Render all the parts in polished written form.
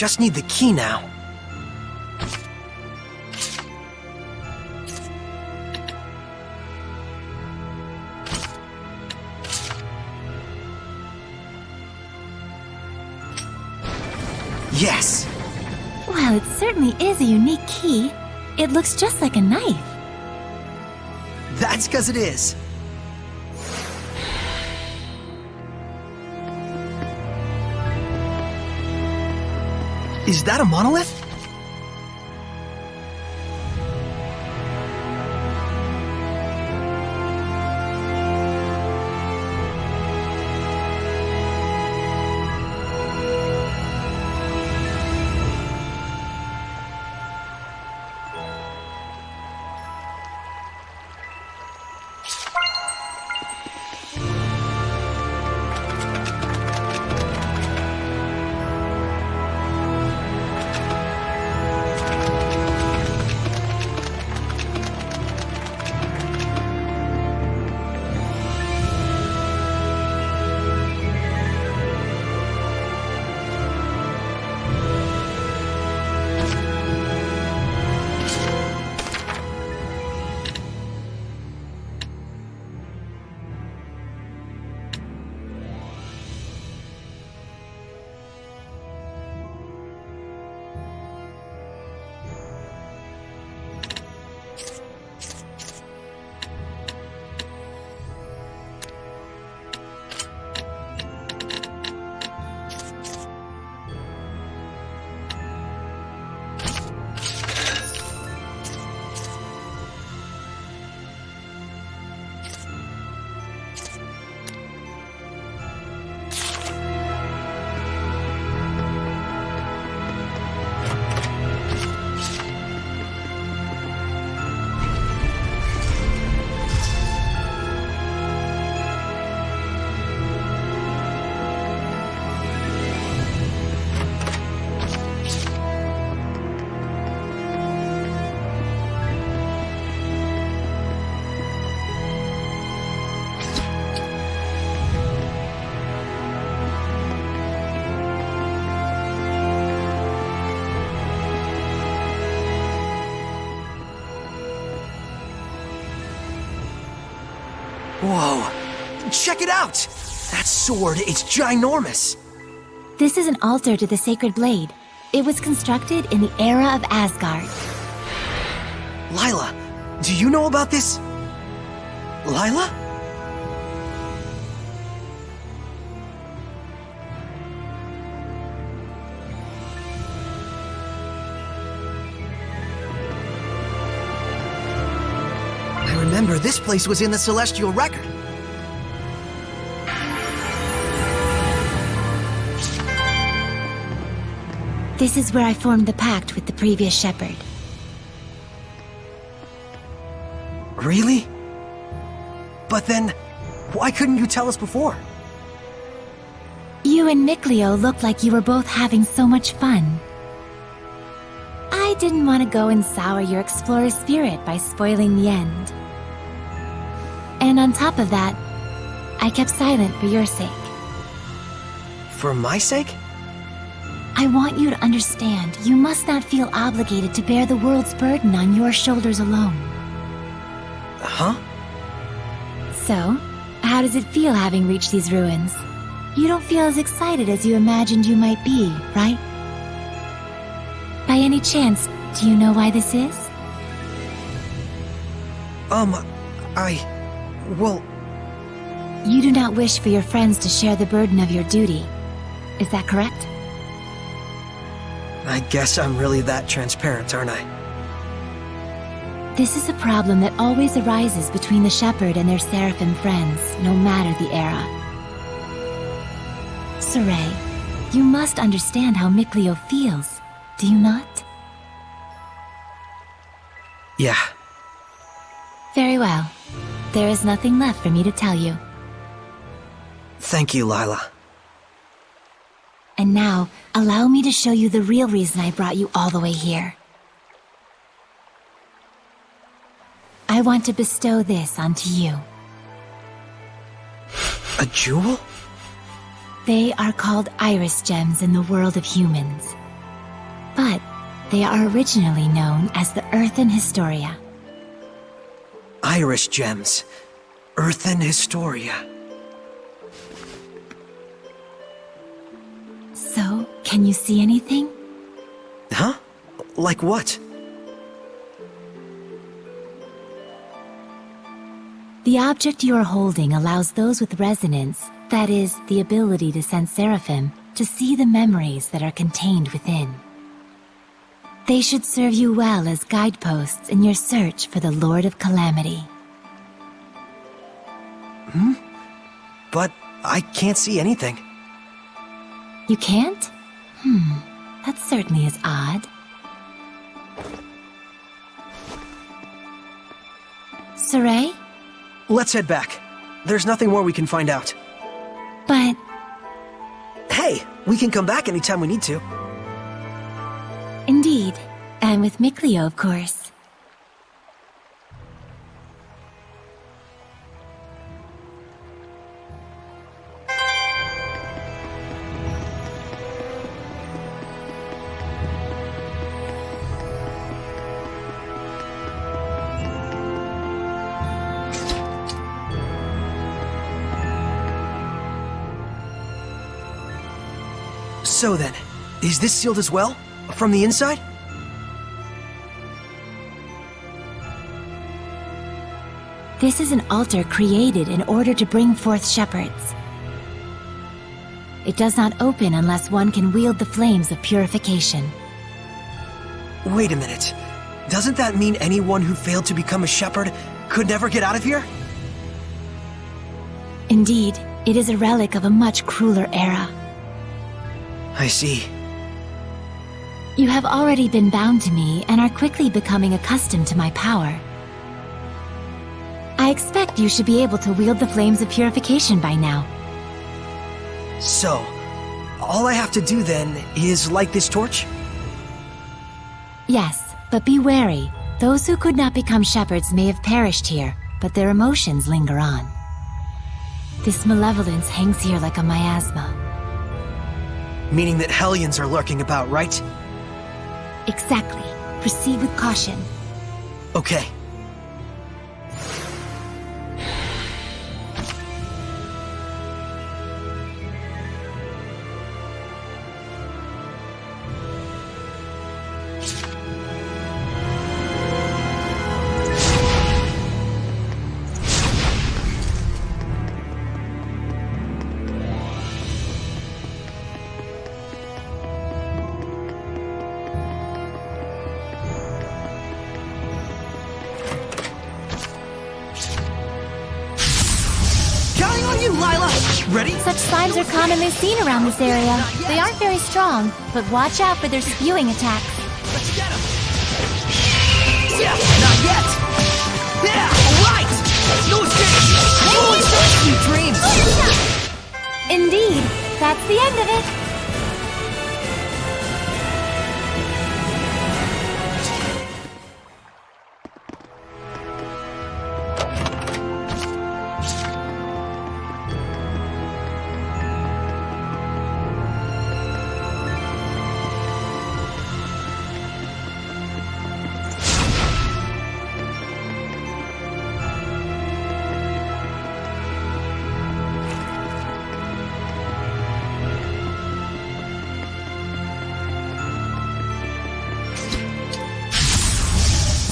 just need the key now. Yes! Well, it certainly is a unique key. It looks just like a knife. That's 'cause it is. Is that a monolith? Whoa! Check it out! That sword, it's ginormous! This is an altar to the sacred blade. It was constructed in the era of Asgard. Lila, do you know about this? Lila? I remember this place was in the Celestial Record. This is where I formed the pact with the previous shepherd. Really? But then, why couldn't you tell us before? You and Mikleo looked like you were both having so much fun. I didn't want to go and sour your explorer spirit by spoiling the end. And on top of that, I kept silent for your sake. For my sake? I want you to understand, you must not feel obligated to bear the world's burden on your shoulders alone. Huh? So, how does it feel having reached these ruins? You don't feel as excited as you imagined you might be, right? By any chance, do you know why this is? Well... You do not wish for your friends to share the burden of your duty. Is that correct? I guess I'm really that transparent, aren't I? This is a problem that always arises between the shepherd and their Seraphim friends, no matter the era. Saray, you must understand how Mikleo feels, do you not? Yeah. Very well. There is nothing left for me to tell you. Thank you, Lila. And now, allow me to show you the real reason I brought you all the way here. I want to bestow this onto you. A jewel? They are called Iris Gems in the world of humans. They are originally known as the Earthen Historia. Iris gems. Earthen Historia. So, can you see anything? Huh? Like what? The object you are holding allows those with resonance, that is, the ability to sense Seraphim, to see the memories that are contained within. They should serve you well as guideposts in your search for the Lord of Calamity. But I can't see anything. You can't? That certainly is odd. Saray? Let's head back. There's nothing more we can find out. But... Hey, we can come back anytime we need to. Indeed. And with Mikleo, of course. So then, is this sealed as well? From the inside? This is an altar created in order to bring forth shepherds. It does not open unless one can wield the flames of purification. Wait a minute. Doesn't that mean anyone who failed to become a shepherd could never get out of here? Indeed, it is a relic of a much crueler era. I see. You have already been bound to me and are quickly becoming accustomed to my power. I expect you should be able to wield the flames of purification by now. So, all I have to do then is light this torch? Yes, but be wary. Those who could not become shepherds may have perished here, but their emotions linger on. This malevolence hangs here like a miasma. Meaning that Hellions are lurking about, right? Exactly. Proceed with caution. Okay. Ready? Such slimes are commonly seen around this area. They aren't very strong, but watch out for their spewing attacks. Let's get him! Yeah, not yet! Yeah, alright! No escape! Only you dreams! Indeed, that's the end of it.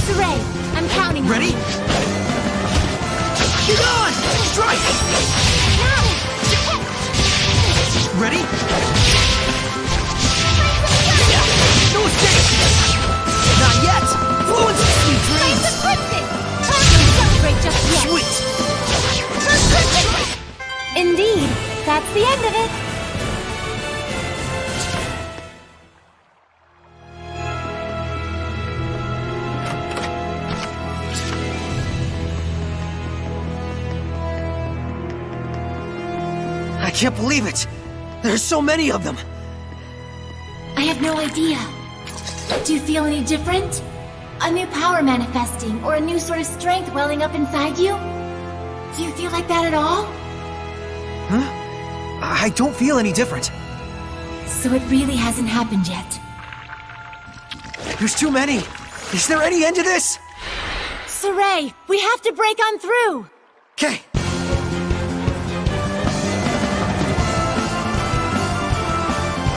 Saray, I'm counting on Ready? you. Get on! Strike! Ready? Yeah, no escape! Not yet! Fluence, sweet dreams! Don't celebrate just yet. Sweet! Indeed, that's the end of it. I can't believe it! There's so many of them! I have no idea. Do you feel any different? A new power manifesting, or a new sort of strength welling up inside you? Do you feel like that at all? Huh? I don't feel any different. So it really hasn't happened yet. There's too many. Is there any end to this? Saray, we have to break on through! Okay.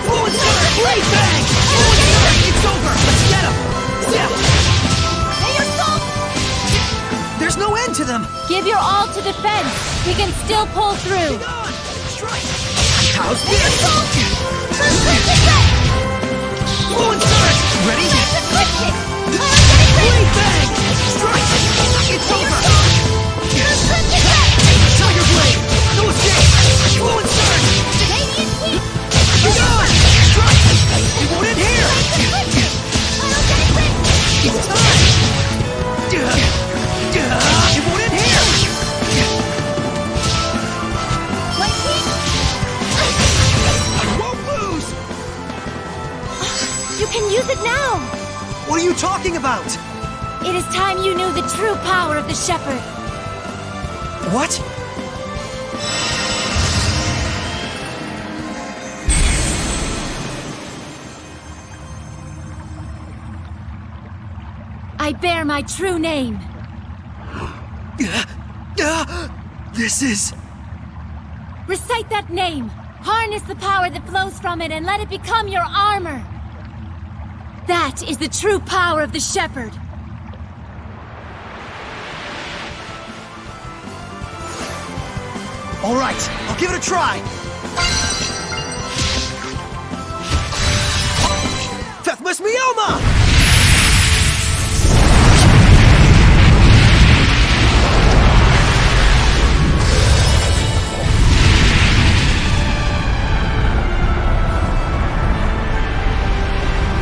Fluid Surge! Blade Bang! Fluid Surge! It's over! Let's get him! May your soul... There's no end to them! Give your all to defense! We can still pull through! Hang on! Strike! How's May your this? soul... Fluid Surge! Ready? Blade Bang! Strike! It's over! Tiger Blade! No escape! Fluid Surge! Hang on! Strike! It won't end here! It's time! It won't end here! I won't lose! You can use it now! What are you talking about? It is time you knew the true power of the Shepherd. What? I bear my true name. This is... Recite that name. Harness the power that flows from it and let it become your armor. That is the true power of the Shepherd. All right, I'll give it a try. Fethmas Mioma!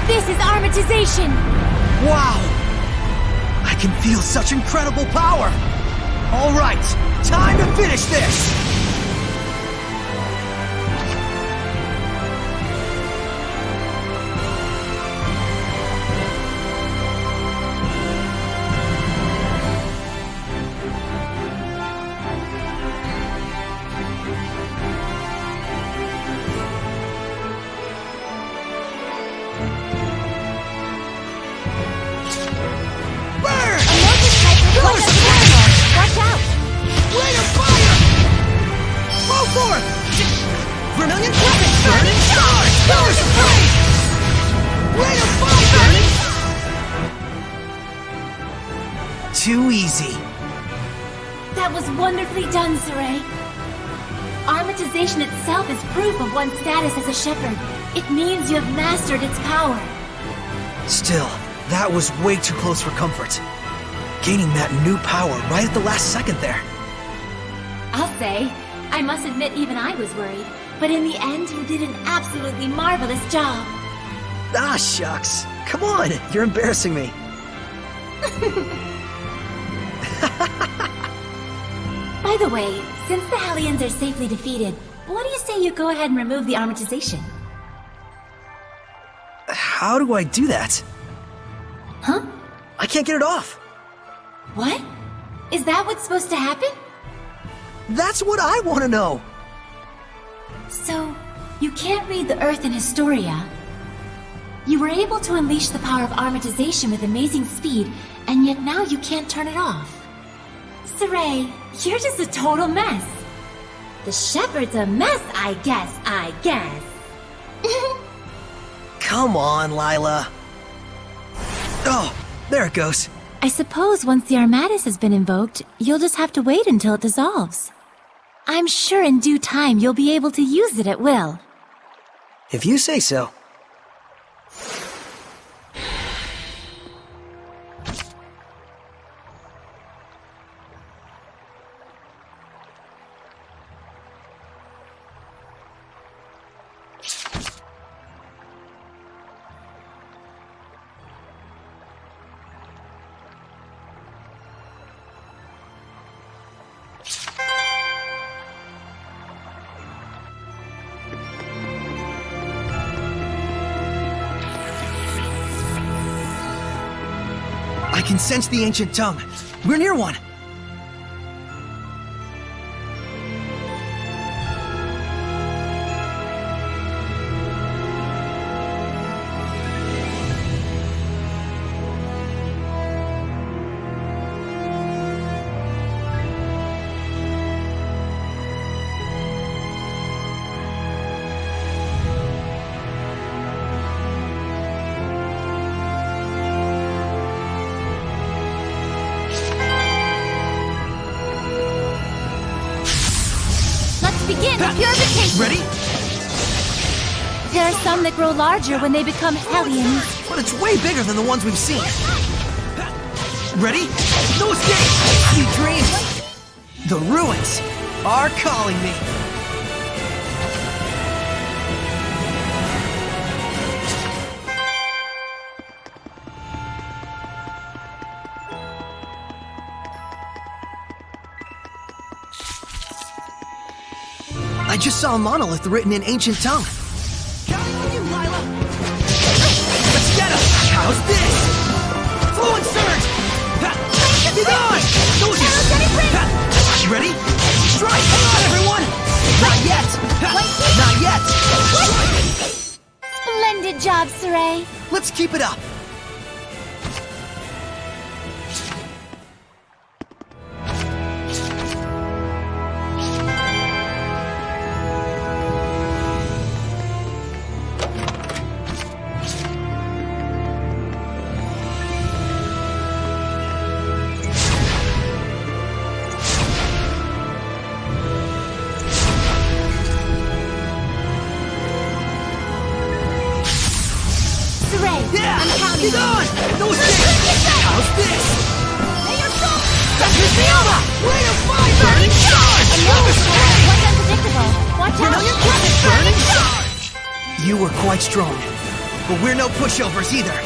This is armatization! Wow! I can feel such incredible power! All right, time to finish this! Watch out! Rate of fire! Go for it! Vermilion Weapon! Burning Charge! Powers of Flame! Rate of fire! Too easy. That was wonderfully done, Saray. Armatization itself is proof of one's status as a shepherd. It means you have mastered its power. Still, that was way too close for comfort. Gaining that new power right at the last second there. I'll say, I must admit even I was worried. But in the end, you did an absolutely marvelous job. Ah, shucks. Come on, you're embarrassing me. By the way, since the Hellions are safely defeated, what do you say you go ahead and remove the armatization? How do I do that? Huh? I can't get it off. What? Is that what's supposed to happen? That's what I want to know. So, you can't read the Earth in Historia. You were able to unleash the power of armatization with amazing speed, and yet now you can't turn it off. Saray, you're just a total mess. The Shepherd's a mess, I guess. Come on, Lila. Oh, there it goes. I suppose once the Armatus has been invoked, you'll just have to wait until it dissolves. I'm sure in due time you'll be able to use it at will. If you say so. I can sense the ancient tongue. We're near one. Purification! Ready? There are some that grow larger when they become Hellions. But it's way bigger than the ones we've seen. Ready? No escape! Sweet dreams! The ruins are calling me. I just saw a monolith written in ancient tongue. Counting on you, Lila! Let's get him! How's this? Fluent surge! Be gone! No escape! Ready? Strike! Hang on, everyone! Not yet! Not yet! Splendid job, Saray. Let's keep it up. Yeah! I'm counting Be gone! No escape! How's this? May your soul Ray of fire! Burning charge! Another strike! Quite unpredictable. Watch out! Brilliant weapon! Burning charge! You were quite strong, but we're no pushovers either.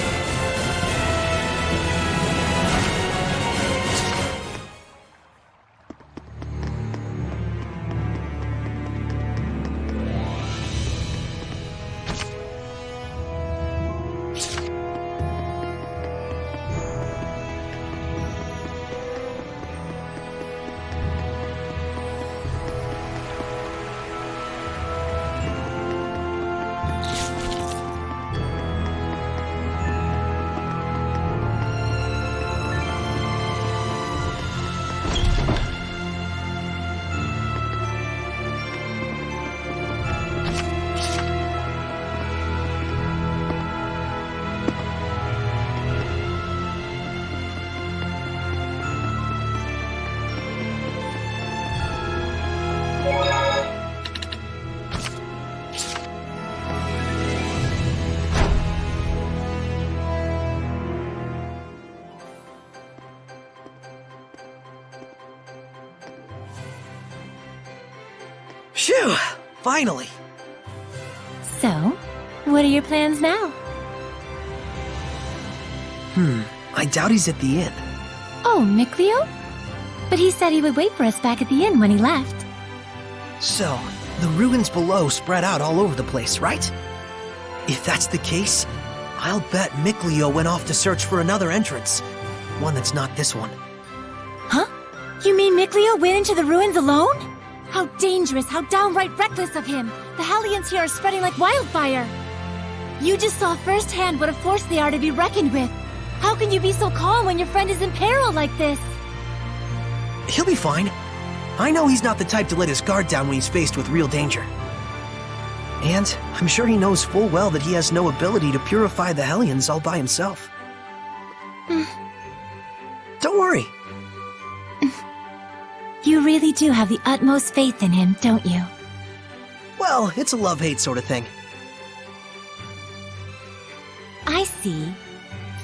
Phew! Finally! So, what are your plans now? I doubt he's at the inn. Oh, Mikleo? But he said he would wait for us back at the inn when he left. So, the ruins below spread out all over the place, right? If that's the case, I'll bet Mikleo went off to search for another entrance. One that's not this one. Huh? You mean Mikleo went into the ruins alone? How dangerous, how downright reckless of him! The Hellions here are spreading like wildfire! You just saw firsthand what a force they are to be reckoned with! How can you be so calm when your friend is in peril like this? He'll be fine. I know he's not the type to let his guard down when he's faced with real danger. And I'm sure he knows full well that he has no ability to purify the Hellions all by himself. Don't worry. You really do have the utmost faith in him, don't you? Well, it's a love-hate sort of thing. I see.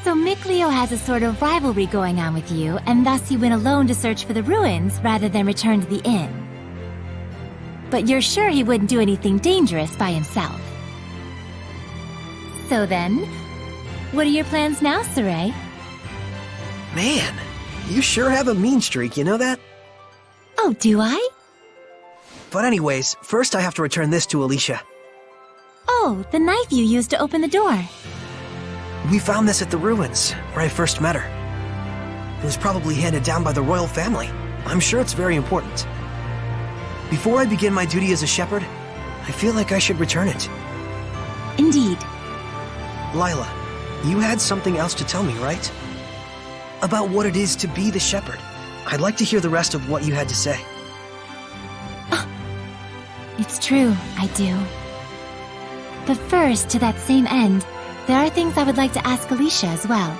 So Mikleo has a sort of rivalry going on with you, and thus he went alone to search for the ruins rather than return to the inn. But you're sure he wouldn't do anything dangerous by himself. So then, what are your plans now, Saray? Man, you sure have a mean streak, you know that? Oh, do I? But anyways, first I have to return this to Alicia. Oh, the knife you used to open the door. We found this at the ruins, where I first met her. It was probably handed down by the royal family. I'm sure it's very important. Before I begin my duty as a shepherd, I feel like I should return it. Indeed. Lila, you had something else to tell me, right? About what it is to be the shepherd. I'd like to hear the rest of what you had to say. It's true, I do. But first, to that same end, there are things I would like to ask Alicia as well.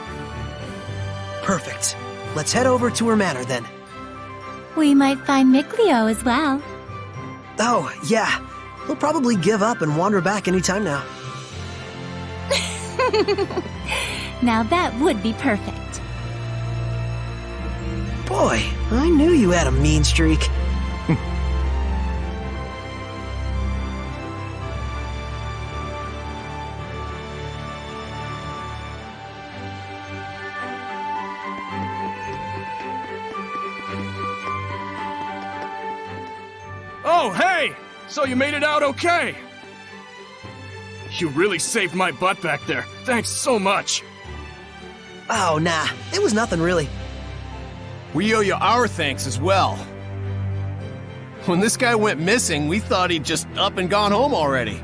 Perfect. Let's head over to her manor then. We might find Mikleo as well. Oh, yeah. He'll probably give up and wander back anytime now. Now that would be perfect. Boy, I knew you had a mean streak. Oh, hey! So you made it out okay? You really saved my butt back there. Thanks so much. Oh, nah. It was nothing really. We owe you our thanks as well. When this guy went missing, we thought he'd just up and gone home already.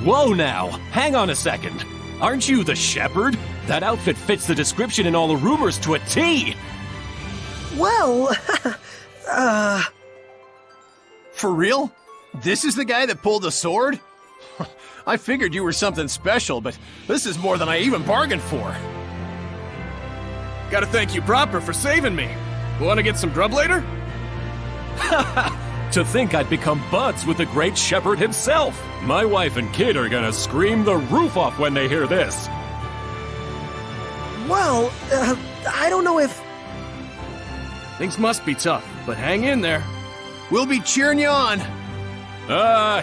Whoa now, hang on a second. Aren't you the shepherd? That outfit fits the description in all the rumors to a T! Well, For real? This is the guy that pulled the sword? I figured you were something special, but this is more than I even bargained for. Gotta thank you proper for saving me. Wanna get some grub later? To think I'd become buds with the great shepherd himself! My wife and kid are gonna scream the roof off when they hear this! well, I don't know if... Things must be tough, but hang in there. We'll be cheering you on.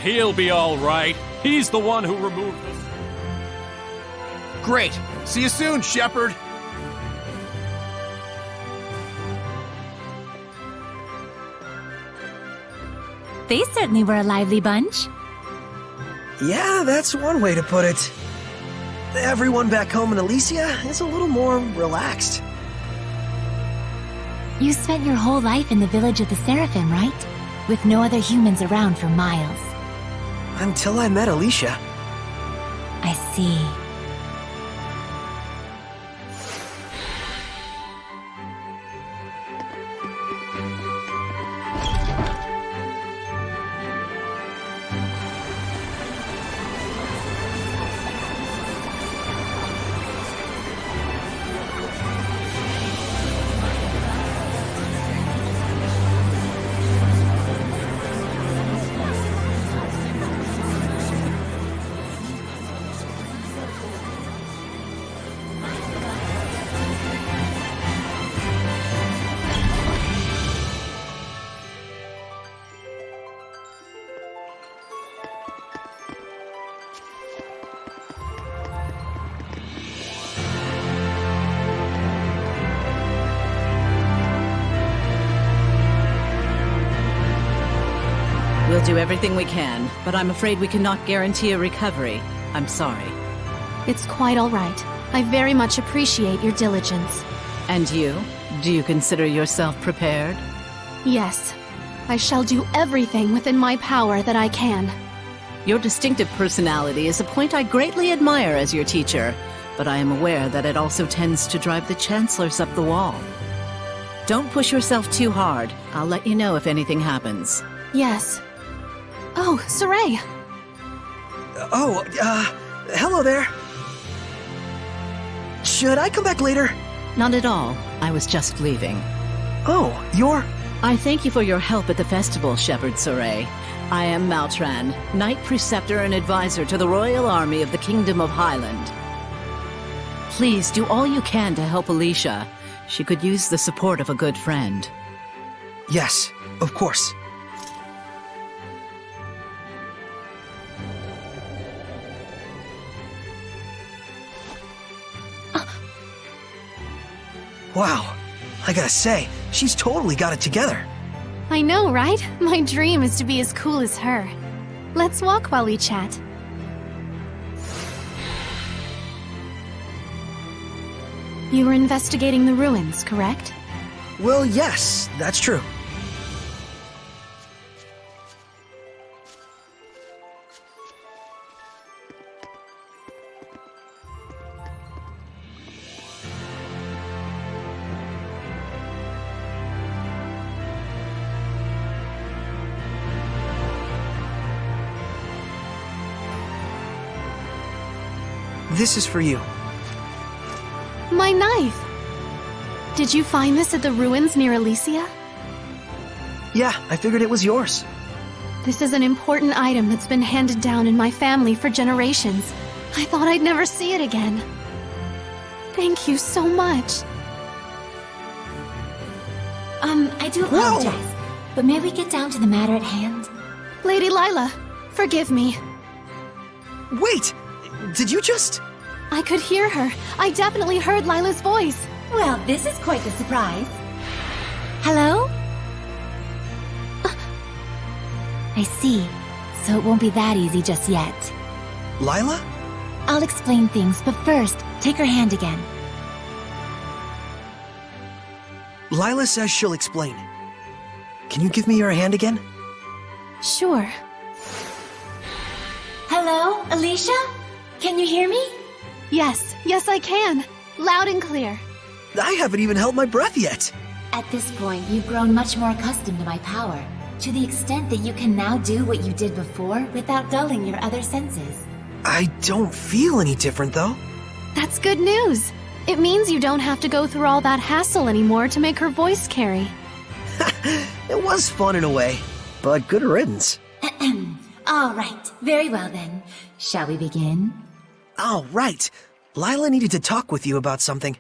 He'll be alright. He's the one who removed this. Great. See you soon, shepherd. They certainly were a lively bunch. Yeah, that's one way to put it. Everyone back home in Elysia is a little more relaxed. You spent your whole life in the village of the Seraphim, right? With no other humans around for miles. Until I met Alicia. I see. We'll do everything we can, but I'm afraid we cannot guarantee a recovery. I'm sorry. It's quite all right. I very much appreciate your diligence. And you? Do you consider yourself prepared? Yes, I shall do everything within my power that I can. Your distinctive personality is a point I greatly admire as your teacher, but I am aware that it also tends to drive the chancellors up the wall. Don't push yourself too hard. I'll let you know if anything happens. Yes. Oh, Saray! Oh, hello there. Should I come back later? Not at all. I was just leaving. Oh, you're... I thank you for your help at the festival, Shepherd Saray. I am Maltran, Knight Preceptor and Advisor to the Royal Army of the Kingdom of Highland. Please do all you can to help Alicia. She could use the support of a good friend. Yes, of course. Wow, I gotta say, she's totally got it together. I know, right? My dream is to be as cool as her. Let's walk while we chat. You were investigating the ruins, correct? Well, yes, that's true. This is for you. My knife! Did you find this at the ruins near Elysia? Yeah, I figured it was yours. This is an important item that's been handed down in my family for generations. I thought I'd never see it again. Thank you so much. I do apologize, but may we get down to the matter at hand? Lady Lila, forgive me. Wait! Did you just... I could hear her. I definitely heard Lila's voice. Well, this is quite the surprise. Hello? I see. So it won't be that easy just yet. Lila? I'll explain things, but first, take her hand again. Lila says she'll explain. Can you give me your hand again? Sure. Hello, Alicia? Can you hear me? Yes, I can. Loud and clear. I haven't even held my breath yet. At this point, you've grown much more accustomed to my power, to the extent that you can now do what you did before without dulling your other senses. I don't feel any different, though. That's good news. It means you don't have to go through all that hassle anymore to make her voice carry. It was fun in a way, but good riddance. All right, very well then. Shall we begin? Oh, right. Lila needed to talk with you about something.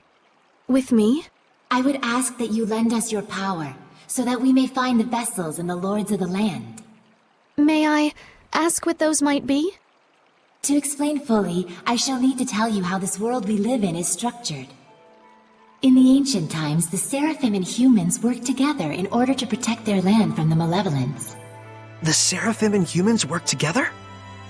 With me? I would ask that you lend us your power, so that we may find the vessels and the lords of the land. May I ask what those might be? To explain fully, I shall need to tell you how this world we live in is structured. In the ancient times, the Seraphim and humans worked together in order to protect their land from the malevolence. The Seraphim and humans work together?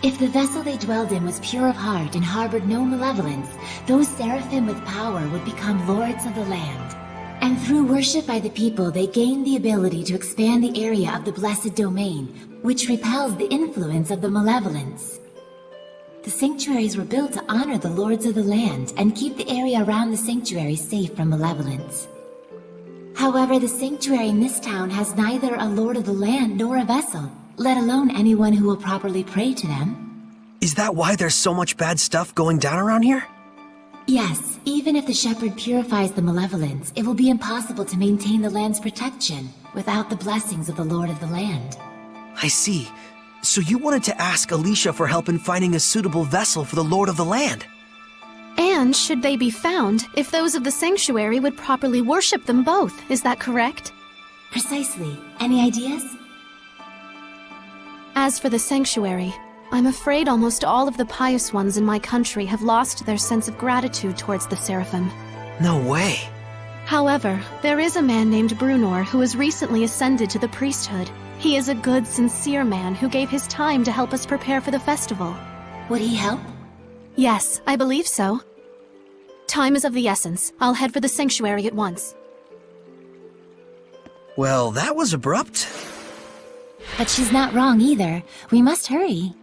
If the vessel they dwelled in was pure of heart and harbored no malevolence, those Seraphim with power would become lords of the land. And through worship by the people, they gained the ability to expand the area of the blessed domain, which repels the influence of the malevolence. The sanctuaries were built to honor the lords of the land and keep the area around the sanctuary safe from malevolence. However, the sanctuary in this town has neither a lord of the land nor a vessel, let alone anyone who will properly pray to them. Is that why there's so much bad stuff going down around here? Yes, even if the shepherd purifies the malevolence, it will be impossible to maintain the land's protection without the blessings of the lord of the land. I see. So you wanted to ask Alicia for help in finding a suitable vessel for the lord of the land? And should they be found, if those of the sanctuary would properly worship them both, is that correct? Precisely. Any ideas? As for the sanctuary, I'm afraid almost all of the pious ones in my country have lost their sense of gratitude towards the Seraphim. No way. However, there is a man named Brunor who has recently ascended to the priesthood. He is a good, sincere man who gave his time to help us prepare for the festival. Would he help? Yes, I believe so. Time is of the essence. I'll head for the sanctuary at once. Well, that was abrupt. But she's not wrong either. We must hurry.